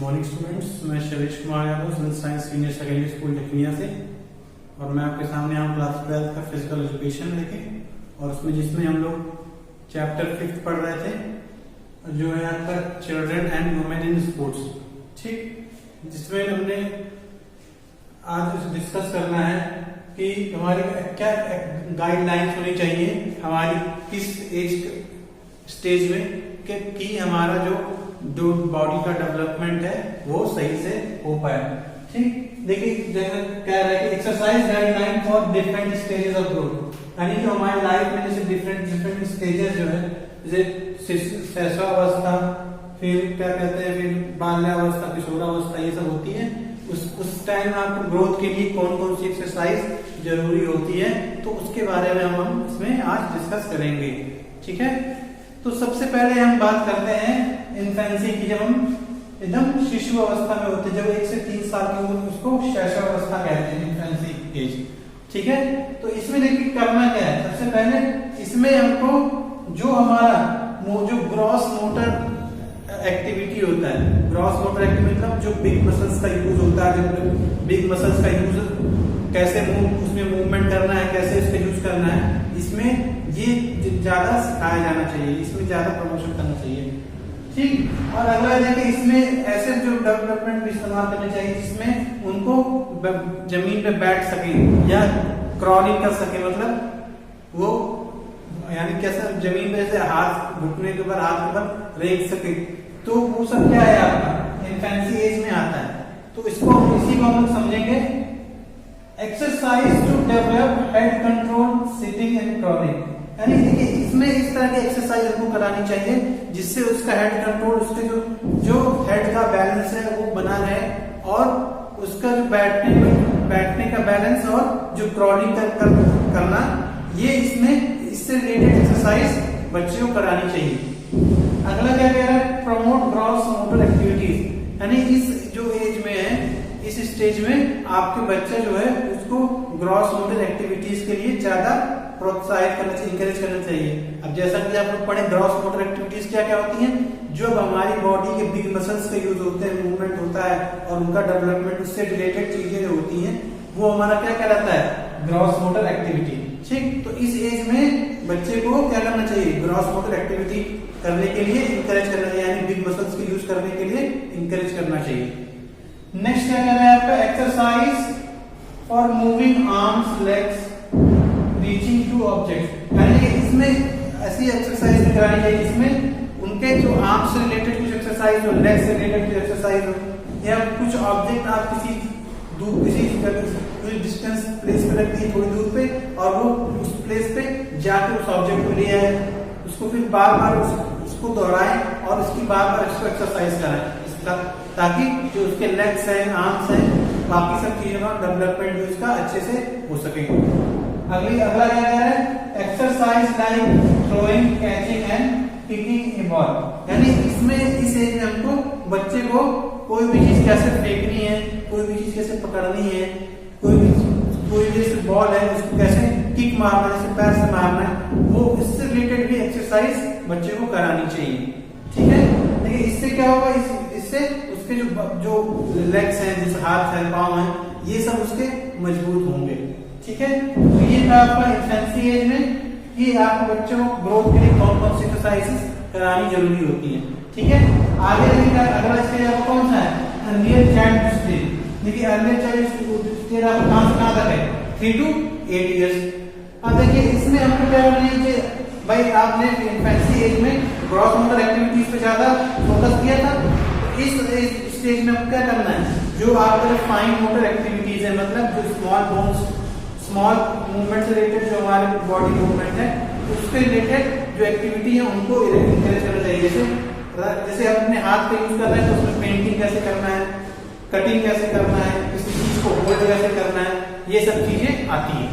Morning students, मैं Shailesh Kumar Yadav civil science senior secondary school Lakhaniya से। और मैं आपके सामने यहाँ क्लास 12 का फिजिकल एजुकेशन लेके और उसमें जिसमें हम लोग चैप्टर 5 पढ़ रहे थे, जो है आपका children and women in sports. ठीक, जिसमें हमने आज डिस्कस करना है कि हमारी क्या गाइडलाइंस होनी चाहिए हमारी किस एज स्टेज में कि हमारा जो बॉडी का डेवलपमेंट है वो सही से हो पाए। ठीक, देखिए जैसे कह रहा है कि exercise guideline for different stages of growth, यानी कि हमारी लाइफ में जैसे डिफरेंट स्टेजेस जो है, जैसे शैशवावस्था, फिर क्या कहते हैं, फिर बाल्यावस्था, किशोरावस्था, ये सब होती है। उस टाइम आपको ग्रोथ के लिए कौन कौन सी एक्सरसाइज जरूरी होती है, तो उसके बारे में हम इसमें आज डिस्कस करेंगे। ठीक है, तो सबसे पहले हम बात करते हैं इन्फेंसी की। जब हम एकदम शिशु अवस्था में होते हैं, जब 1 से 3 साल की उम्र, उसको शैशवावस्था कहते हैं, इन्फेंसी एज। ठीक है, तो इसमें देखिए करना क्या है। सबसे पहले इसमें हमको जो हमारा जो ग्रॉस मोटर एक्टिविटी होता है, ग्रॉस मोटर एक्टिविटी मतलब जो बिग मसल्स का यूज होता है, जब बिग मसल्स का यूज कैसे उसमें मूवमेंट करना है, कैसे इसका यूज करना है, इसमें ये ज्यादा सिखाया जाना चाहिए, इसमें ज्यादा प्रमोशन करना चाहिए। ठीक, और अगला देखिए इसमें ऐसे जो डेवलपमेंट भी इस्तेमाल करने चाहिए जिसमें उनको जमीन पे बैठ सके या क्रॉलिंग कर सके, मतलब वो यानी कैसे जमीन पे से हाथ घुटने के ऊपर, हाथ के ऊपर रेंग सके, तो वो सब क्या है आपका इन्फेंसी एज में आता है। तो इसको इसी को हम लोग समझेंगे exercise to develop head control sitting and crawling. यानी देखिए इसमें इस तरह की एक्सरसाइज हमको करानी चाहिए जिससे उसका हेड कंट्रोल, उसके जो हेड का बैलेंस है वो बना रहे, और उसका जो बैठने का बैलेंस और जो क्रॉलिंग करना, ये इससे रिलेटेड एक्सरसाइज बच्चे को करानी चाहिए। अगला क्या कह रहा है, प्रमोट ग्रॉस मोटर एक्टिविटीज, यानी इस जो एज में है, इस स्टेज में आपके बच्चा जो है उसको ग्रॉस मोटर एक्टिविटीज के लिए ज्यादा प्रोत्साहित करना चाहिए, इंकरेज करना चाहिए। अब जैसा कि आप लोग पढ़े, ग्रॉस मोटर एक्टिविटीज क्या क्या होती हैं, जो हमारी बॉडी के बिग मसल्स का यूज होते हैं, मूवमेंट होता है और उनका डेवलपमेंट, उससे रिलेटेड चीजें जो होती हैं, वो हमारा क्या कहलाता है, ग्रॉस मोटर एक्टिविटी। ठीक, तो इस एज में बच्चे को क्या करना चाहिए, ग्रॉस मोटर एक्टिविटी करने के लिए इंकरेज करना चाहिए, यानी बिग मसल्स के यूज करने के लिए इंकरेज करना चाहिए। नेक्स्ट क्या कह रहा है आपका, exercise for moving arms legs reaching to object, यानी कि इसमें ऐसी एक्सरसाइज करानी चाहिए जिसमें उनके जो आर्म से रिलेटेड कुछ एक्सरसाइज हो, लेग से रिलेटेड कुछ एक्सरसाइज हो, या कुछ ऑब्जेक्ट आप किसी डिस्टेंस प्लेस पे रख दिए, थोड़ी दूर पे, और वो उस प्लेस पे जाके उस ऑब्जेक्ट को ले आए, उसको फिर बार बार उसको दोहराएं और इसकी बार बार इसको एक्सरसाइज कराएं, ताकि जो उसके लेग्स हैं, आर्म्स हैं, बाकी सब चीजों का डेवलपमेंट जो इसका अच्छे से हो सके। अगला क्या कह रहा है, exercise like throwing, catching and picking A ball, यानी इसमें इस एज में हमको बच्चे को कोई भी चीज कैसे फेंकनी है, कोई भी चीज कैसे पकड़नी है, कोई भी जैसे बॉल है उसको कैसे किक मारना है, जैसे पैर से मारना है, वो इससे रिलेटेड भी एक्सरसाइज बच्चे को करानी चाहिए। ठीक है, देखिए इससे क्या होगा, इससे उसके जो लेग्स हैं, जैसे हाथ है, पाँव है, ये सब उसके मजबूत होंगे। ठीक है, तो ये था आपका इन्फेंसी एज में कि आपको बच्चों को ग्रोथ के लिए कौन कौन सी एक्सरसाइजेस करानी जरूरी होती है। ठीक है, आगे अगला स्टेज आपका कौन सा है, अर्लियर चाइल्ड स्टेज। देखिए अर्लियर चाइल्ड स्टेज आपको कहां से कहां तक है, 3 to 8 इयर्स। अब देखिए इसमें हमको क्या करना है, भाई आपने इन्फेंसी एज में ग्रॉस मोटर एक्टिविटीज पे ज्यादा फोकस किया था, तो इस स्टेज में आपको क्या करना है, जो आपका फाइन मोटर एक्टिविटीज है, मतलब जो स्मॉल बोन्स, स्मॉल मूवमेंट से रिलेटेड जो हमारे बॉडी मूवमेंट है, उसके रिलेटेड जो एक्टिविटी है उनको इंकरेज करना चाहिए। जैसे हम अपने हाथ पे यूज कर रहे हैं, तो उसमें पेंटिंग कैसे करना है, कटिंग कैसे करना है, किसी चीज को होल्ड कैसे करना है, ये सब चीजें आती है।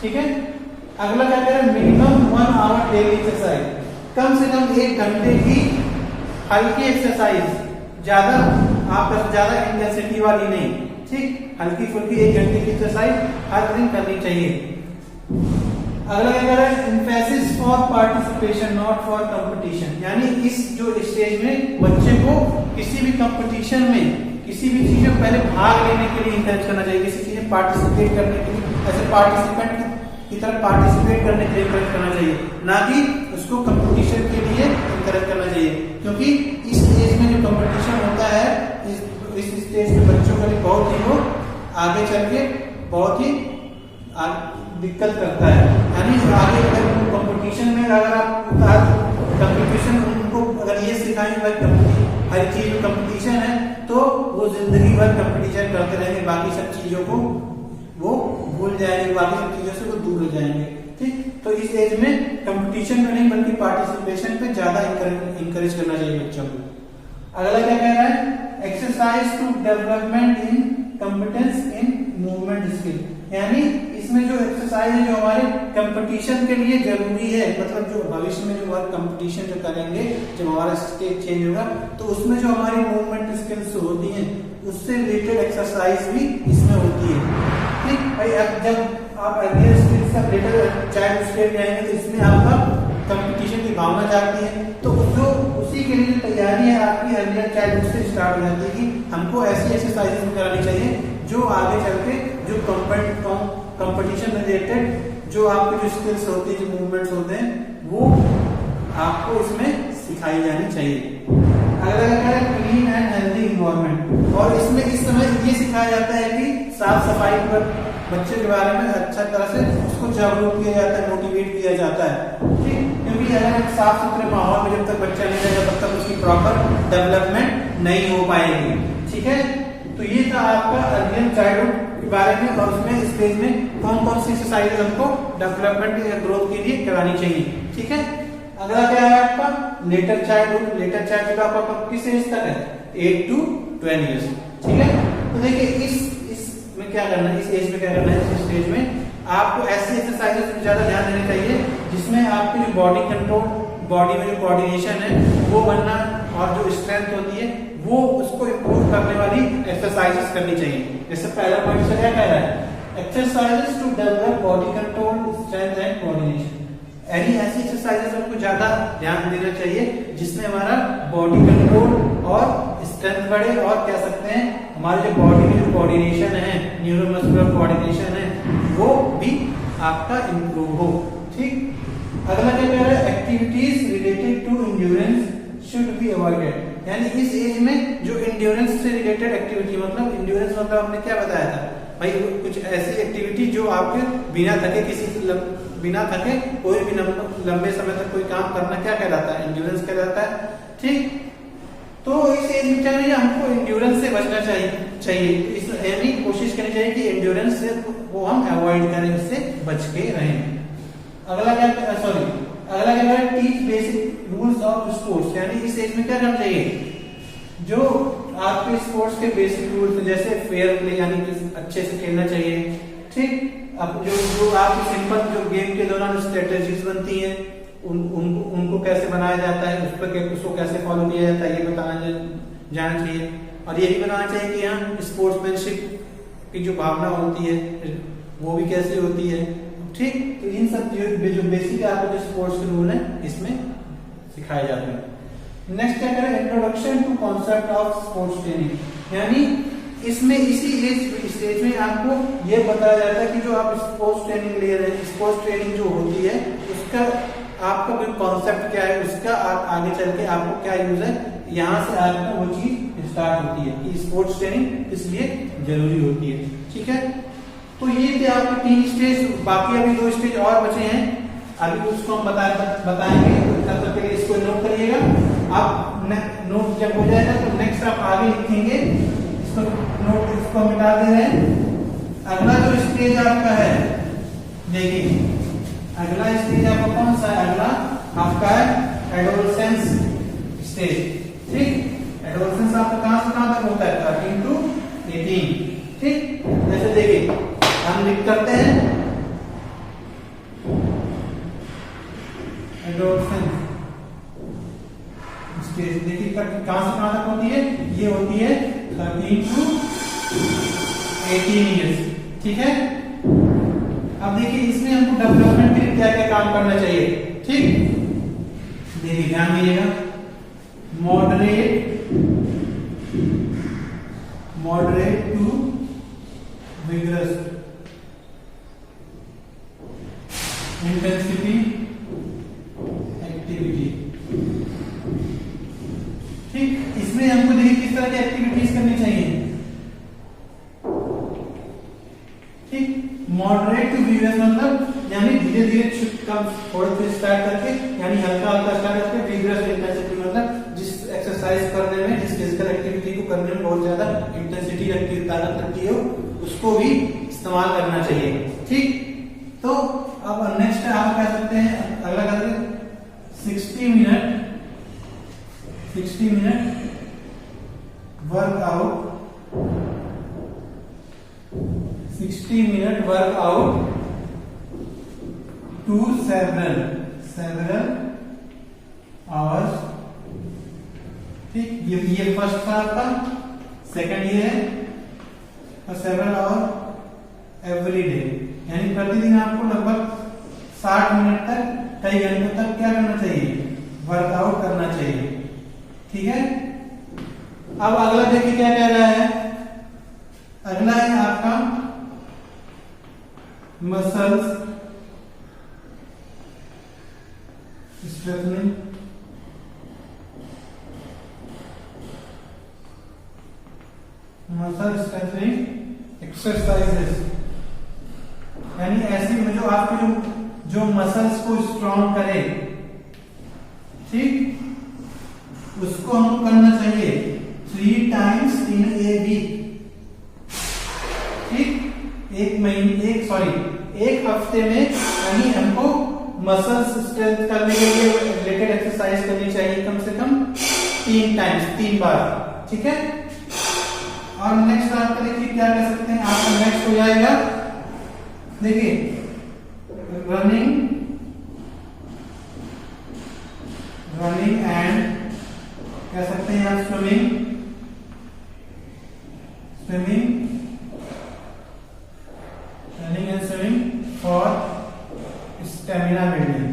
ठीक है, अगला क्या कह रहा है, मिनिमम 1 आवर डेली एक्सरसाइज, कम से कम 1 घंटे की हल्की एक्सरसाइज, ज्यादा इंटेंसिटी वाली नहीं। ठीक, हल्की फुल्की 1 घंटे की एक्सरसाइज हर दिन करनी चाहिए। अगला क्या कह रहा है, emphasis for participation not for competition, यानी इस जो स्टेज में बच्चे को किसी भी कंपटीशन में किसी भी चीज में पहले भाग लेने के लिए इंकरेज करना चाहिए, किसी चीज में पार्टिसिपेट करने के लिए, ऐसे पार्टिसिपेंट की तरह पार्टिसिपेट करने के लिए इंकरेज करना चाहिए, ना कि उसको कंपटीशन के लिए इंकरेज करना चाहिए। क्योंकि इस एज में जो कंपटीशन होता है इस स्टेज में बच्चों के लिए बहुत ही वो आगे चल के बहुत ही दिक्कत करता है। यानी आगे अगर कंपटीशन में अगर आप कंपटीशन उनको अगर ये सिखाएंगे भाई हर चीज में कंपटीशन है तो वो जिंदगी भर कंपटीशन करते रहेंगे, बाकी सब चीजों को वो भूल जाएंगे, बाकी सब चीजों से वो दूर हो जाएंगे। ठीक, तो इस एज में कंपटीशन में नहीं बल्कि पार्टिसिपेशन पे ज्यादा इंकरेज करना चाहिए बच्चों को। अगला क्या कह रहा है, exercise to development in competence in movement skill, यानी इसमें जो एक्सरसाइज है जो हमारे कंपटीशन के लिए जरूरी है, मतलब जो भविष्य में जो हमारे कंपटीशन जो करेंगे जब हमारा स्टेज चेंज होगा तो उसमें जो हमारी मूवमेंट स्किल्स होती हैं उससे रिलेटेड एक्सरसाइज भी इसमें होती है। ठीक भाई, अब जब आप अर्लियर स्टेज से लेटर चाइल्ड स्टेज में आएंगे तो इसमें आपका कंपटीशन की भावना जागती है, तो जो उसी के लिए तैयारी है आपकी अर्लियर चाइल्ड से स्टार्ट हो जाती है कि हमको ऐसी एक्सरसाइजेस करानी चाहिए जो आगे चल के जो कंपटीशन रिलेटेड जो आपके जो स्किल्स होती है, जो मूवमेंट्स होते हैं वो आपको इसमें सिखाई जानी चाहिए। अगला क्या है, क्लीन एंड हेल्दी इन्वायरमेंट, और इसमें इस समय ये सिखाया जाता है कि साफ सफाई पर बच्चे के बारे में अच्छा तरह से उसको जागरूक किया जाता है, मोटिवेट किया जाता है। ठीक, क्योंकि अगर एक साफ सुथरे माहौल में जब तक बच्चा नहीं रहेगा तब तक उसकी प्रॉपर डेवलपमेंट नहीं हो पाएगी। ठीक है, तो ये था आपका अर्लियर चाइल्डहुड के बारे में, और उसमें स्टेज में कौन कौन सी एक्सरसाइज हमको डेवलपमेंट या ग्रोथ के लिए करानी चाहिए। ठीक है, अगला क्या है आपका लेटर चाइल्डहुड। लेटर चाइल्डहुड आपका किस एज तक है, 8 to 12 ईयर्स। ठीक है, तो देखिए इस में क्या करना है, इस एज में क्या करना है, इस स्टेज में आपको ऐसी एक्सरसाइजेस पे ज्यादा ध्यान देना चाहिए जिसमें आपकी जो बॉडी कंट्रोल, बॉडी में जो कोऑर्डिनेशन है वो बनना, और जो स्ट्रेंथ होती है वो उसको इंप्रूव करने वाली एक्सरसाइजेस करनी चाहिए। जैसे पहला पॉइंट से क्या कह रहा है, exercises to develop body control, strength and coordination, यानी ऐसी एक्सरसाइजेस हमको ज्यादा ध्यान देना चाहिए जिसमें हमारा बॉडी कंट्रोल और स्ट्रेंथ बढ़े, और कह सकते हैं हमारे जो बॉडी में जो कोऑर्डिनेशन है, न्यूरोमस्कुलर कोऑर्डिनेशन है वो भी आपका इंप्रूव हो। ठीक, अगला क्या कह रहा है, activities related to endurance should be avoided, यानी इस एज में जो एंड्योरेंस से रिलेटेड एक्टिविटी, मतलब एंड्योरेंस मतलब हमने क्या बताया था भाई, कुछ ऐसी एक्टिविटी जो आपके बिना थके कोई भी लंबे समय तक कोई काम करना क्या कहलाता है, एंड्योरेंस कहलाता है। ठीक, तो इस एज में क्या है, हमको एंड्योरेंस से बचना चाहिए, इस यानी कोशिश करनी चाहिए कि एंड्योरेंस से वो हम अवॉइड करें, उससे बच के रहें। अगला क्या है, teach basic rules of sports, यानी इस एज में क्या करना चाहिए, जो आपके स्पोर्ट्स के बेसिक रूल्स जैसे फेयर प्ले, यानी कि अच्छे से खेलना चाहिए। ठीक, अब जो आपकी सिंपल जो गेम के दौरान स्ट्रेटेजीज बनती हैं उनको कैसे बनाया जाता है, उसको कैसे फॉलो किया जाता है ये बताना जाना चाहिए, और ये भी बताना चाहिए कि यहाँ स्पोर्ट्समैनशिप की जो भावना होती है वो भी कैसे होती है। ठीक, तो इन सब जो बेसिक आपको जो स्पोर्ट्स के रूल है इसमें सिखाए जाते हैं। नेक्स्ट क्या करें, introduction to concept of sports training, यानी इसमें इसी स्टेज में आपको ये बताया जाता है कि जो आप स्पोर्ट्स ट्रेनिंग ले रहे हैं, स्पोर्ट्स ट्रेनिंग जो होती है उसका आपका कोई कॉन्सेप्ट क्या है, उसका आप आगे चल के आपको क्या यूज है, यहाँ से आपको वो चीज स्टार्ट होती है कि स्पोर्ट्स ट्रेनिंग इसलिए जरूरी होती है। ठीक है, तो ये थे आपके 3 स्टेज, बाकी अभी 2 स्टेज और बचे हैं, अभी उसको हम बताएंगे, तब तक के लिए इसको नोट करिएगा। आप नोट जब हो जाएगा तो नेक्स्ट आप आगे लिखेंगे, इसको मिटा दे रहे हैं। अगला जो स्टेज आपका है, देखिए अगला स्टेज आपका कौन सा है, अगला आपका है एडोलसेंस स्टेज। ठीक, एडोलसेंस आपका कहां से कहां तक होता है, 13 to 18। ठीक, जैसे देखिए हम लिख करते हैं एडोलसेंस स्टेज, देखिए कहां से कहां तक होती है, ये होती है 13 to 18 ईयर्स। ठीक है, अब देखिए इसमें हमको डेवलपमेंट के लिए क्या क्या काम करना चाहिए, ठीक। देखिए ध्यान दीजिएगा, moderate to vigorous intensity activity, ठीक। इसमें हमको देखिए किस तरह की एक्टिविटीज करनी चाहिए, ठीक। मॉडरेट टू विगरस मतलब यानी धीरे धीरे कम थोड़े से स्टार्ट करके, यानी हल्का हल्का स्टार्ट करके, विगरस इंटेंसिटी मतलब जिस एक्सरसाइज करने में, जिस फिजिकल एक्टिविटी को करने में बहुत ज्यादा इंटेंसिटी लगती है, ताकत लगती है, उसको भी इस्तेमाल करना चाहिए, ठीक। तो अब नेक्स्ट आप कह सकते हैं, अगला कहते हैं 60 minute workout, 60 minute workout to several hours, ठीक। ये फर्स्ट था आपका, सेकंड ये है, और सेवरल आवर एवरी डे, यानी प्रतिदिन आपको लगभग 60 मिनट तक, कई घंटों तक क्या करना चाहिए, वर्कआउट करना चाहिए, ठीक है। अब अगला देखिए क्या कह रहा है, अगला है आपका muscles strengthening, muscle strengthening exercises, यानी ऐसी जो आपके जो मसल्स को स्ट्रॉन्ग करे, ठीक, उसको हमको करना चाहिए 3 टाइम्स इन ए वीक, ठीक। एक हफ्ते में, यानी हमको मसल्स स्ट्रेंथ करने के लिए रिलेटेड एक्सरसाइज करनी चाहिए कम से कम 3 टाइम्स, 3 बार, ठीक है। और नेक्स्ट आपका देखिए क्या कह सकते हैं, आपका नेक्स्ट हो जाएगा, देखिए रनिंग एंड कह सकते हैं आप swimming running and swimming for stamina building,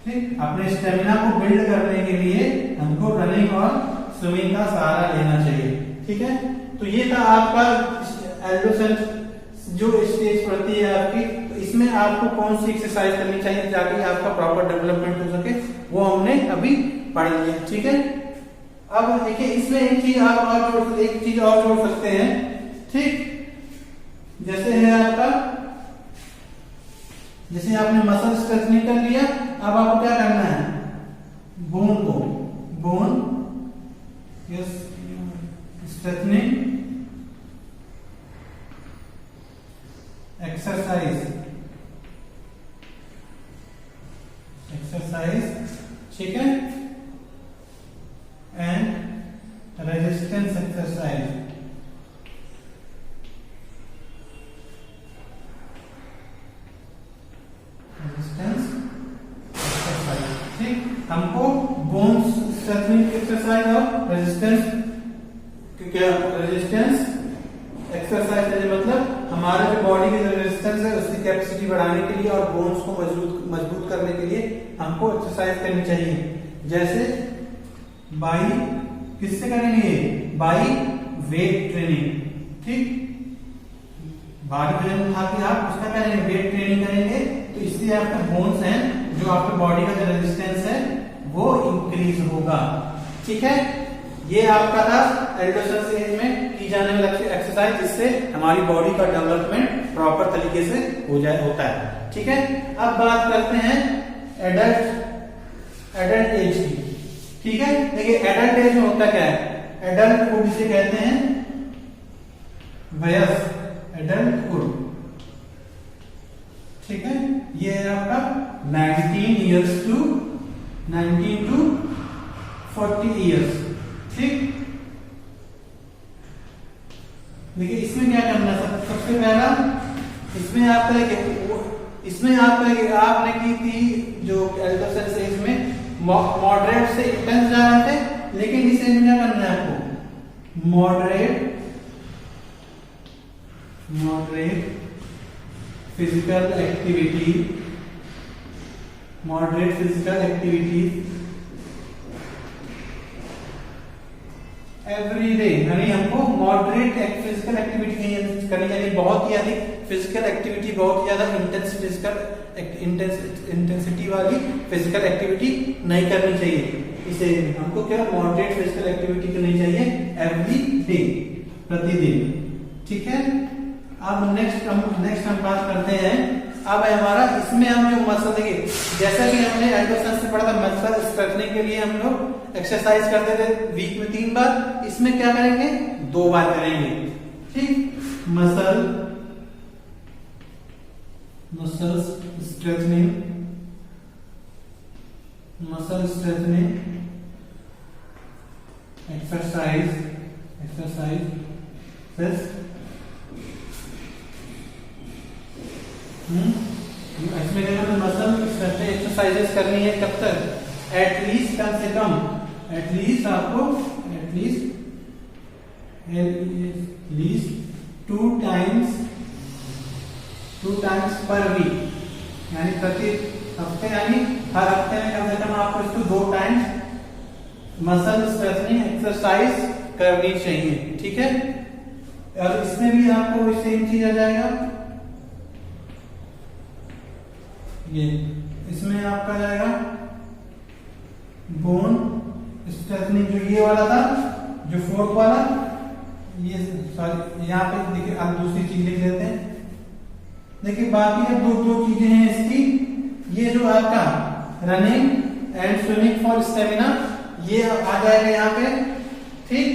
ठीक। अपने स्टेमिना को बिल्ड करने के लिए हमको रनिंग और स्विमिंग का सहारा लेना चाहिए, ठीक है। तो ये था आपका एडोलेसेंस जो स्टेज पड़ती है आपकी, तो इसमें आपको कौन सी एक्सरसाइज करनी चाहिए ताकि आपका प्रॉपर डेवलपमेंट हो सके, वो हमने अभी पढ़ लिया, ठीक है। अब देखिए इसमें एक चीज और जोड़ सकते हैं, ठीक। जैसे है आपका, जैसे आपने मसल स्ट्रेचनिंग कर लिया, अब आपको क्या करना है, बोन स्ट्रेचनिंग एक्सरसाइज, ठीक है, एंड रेजिस्टेंस एक्सरसाइज, ठीक। हमको बोन स्ट्रेचनिंग एक्सरसाइज और रेजिस्टेंस एक्सरसाइज मतलब हमारे जो बॉडी की जो रेजिस्टेंस है उसकी कैपेसिटी बढ़ाने के लिए और बोन्स को मजबूत करने के लिए हमको एक्सरसाइज करनी चाहिए। जैसे बाई किससे करेंगे, बाई वेट ट्रेनिंग, ठीक। भारी वजन उठा के आप उसका करेंगे, वेट ट्रेनिंग करेंगे, तो इससे आपके बोन्स हैं, जो आपके बॉडी का जो रेजिस्टेंस है वो इंक्रीज होगा, ठीक है। ये आपका था एडोलेसेंस एज में की जाने वाला एक्सरसाइज, जिससे हमारी बॉडी का डेवलपमेंट प्रॉपर तरीके से होता है, ठीक है। अब बात करते हैं एडल्ट एज की, ठीक है। देखिए एडल्ट एज में होता क्या है, एडल्टहुड जिसे कहते हैं, वयस्क, एडल्टहुड, ठीक है। ये है आपका 19 to 40 इयर्स, ठीक। देखिए इसमें क्या करना है, सबसे पहला इसमें आपने की थी जो एडोलेसेंस एज में मॉडरेट से इंटेंस जा रहे थे, लेकिन इस एज में क्या करना है आपको, moderate moderate physical activity, moderate physical activity every day, यानी हमको मॉडरेट फिजिकल एक्टिविटी करनी चाहिए, बहुत ही अधिक फिजिकल एक्टिविटी, बहुत ही ज्यादा इंटेंसिटी वाली फिजिकल एक्टिविटी नहीं करनी चाहिए। इसे हमको क्या मॉडरेट फिजिकल एक्टिविटी करनी चाहिए एवरी डे, प्रतिदिन। ठीक है, अब नेक्स्ट हम बात करते हैं। अब हमारा इसमें हम जो मसल, देखिए जैसा कि हमने एडोसेंस से पढ़ा था, मसल स्ट्रेचनिंग के लिए हम लोग एक्सरसाइज करते थे वीक में 3 बार, इसमें क्या करेंगे 2 बार करेंगे। ठीक, मसल स्ट्रेचनिंग एक्सरसाइज इसमें क्या मसल एक्सरसाइजेस करनी है, कब तक, एटलीस्ट कम से कम, एटलीस्ट आपको एटलीस्ट 2 टाइम्स पर वीक, यानी प्रति हफ्ते, यानी हर हफ्ते में कम से कम आपको इसको 2 टाइम्स मसल स्ट्रेचनिंग एक्सरसाइज करनी चाहिए। ठीक है, और इसमें भी आपको सेम चीज आ जाएगा, ये इसमें आपका जाएगा बोन स्ट्रेचनिंग, जो ये वाला था, जो 4th वाला, ये सॉरी यहाँ पे देखिए, आप दूसरी चीज लिख लेते हैं। देखिए बाकी दो चीजें हैं इसकी, ये जो आपका running and swimming for stamina, ये आ जाएगा यहाँ पे, ठीक,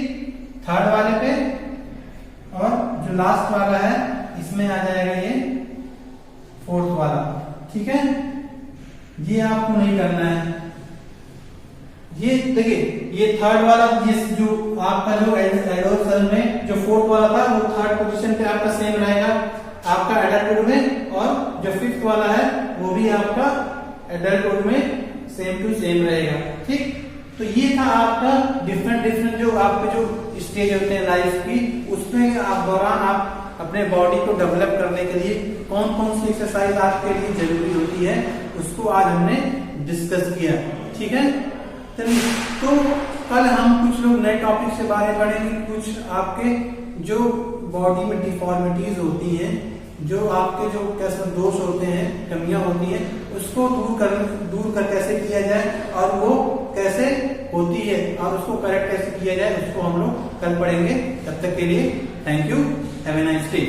3rd वाले पे, और जो लास्ट वाला है इसमें आ जाएगा ये 4th वाला। ठीक है, ये आपको नहीं करना है। ये देखिए, ये 3rd वाला, ये जो आपका जो एडोसल में जो 4th वाला था, वो 3rd पोजीशन पे आपका सेम रहेगा आपका एडल्टहुड में, और जो 5th वाला है वो भी आपका एडल्टहुड में सेम टू सेम रहेगा। ठीक, तो ये था आपका डिफरेंट जो आपके जो स्टेज होते हैं लाइफ की, उसमें आप दौरान आप अपने बॉडी को डेवलप करने के लिए कौन कौन सी एक्सरसाइज आपके लिए जरूरी होती है, उसको आज हमने डिस्कस किया। ठीक है, तो कल हम कुछ लोग नए टॉपिक से बारे पढ़ेंगे, कुछ आपके जो बॉडी में डिफॉर्मिटीज होती हैं, जो आपके जो कैसे दोष होते हैं, कमियां होती हैं, उसको दूर कर कैसे किया जाए, और वो कैसे होती है, और उसको करेक्ट कैसे किया जाए, उसको हम लोग कल पढ़ेंगे। तब तक के लिए thank you, have a nice day.